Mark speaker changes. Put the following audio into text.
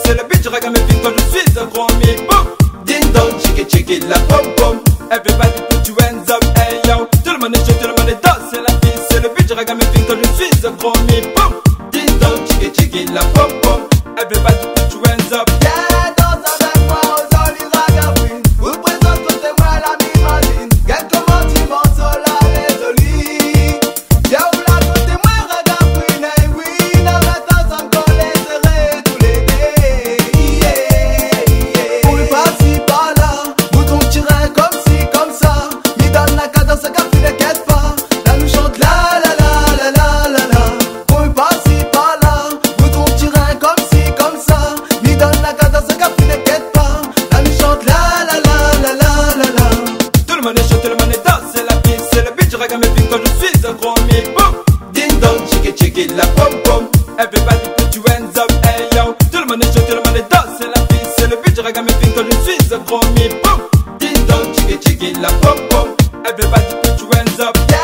Speaker 1: c'est le beat, je regarde mes filles quand je suis un gros mi. Boom, ding dong, chicky chicky la pom pom. Everybody put your hands up, hey yo. Tout le monde est chaud, tout le monde est danse, c'est la vie, c'est le beat, je regarde mes filles quand je suis un gros mi. Boom, ding dong, chicky chicky la pom pom. Everybody put your hands up.
Speaker 2: Yeah, danse avec moi aux Oli Ragamuffin. Vous présente côté moi la mimazine. Quelques sentiments sur la résolu. Y'a où la côté moi Ragamuffin. Eh oui, la matin ça me collait serré tous les gays. Yeah. On lui passe si par là. Bouton tiré comme ci, comme ça. Mi donne la cadence, car tu n'inquiète pas. Là nous chante la la la la la la la. On lui passe si par là. Bouton tiré comme ci, comme ça. Mi donne la cadence, car tu n'inquiète pas. Là nous chante la la la la la la la.
Speaker 1: Tout le monde est chaud, tout le monde est danse, c'est la vie, c'est le beat, je regarde mes filles quand je suis un gros mi. Boom, ding dong, chicky chicky la pom pom. Everybody put your hands up, hey yo. Tout le monde est chaud, tout le monde est danse, c'est la vie, c'est le beat, je regarde mes filles quand je suis un gros mi. Boom, ding dong, chicky chicky la pom pom. Everybody put your hands up.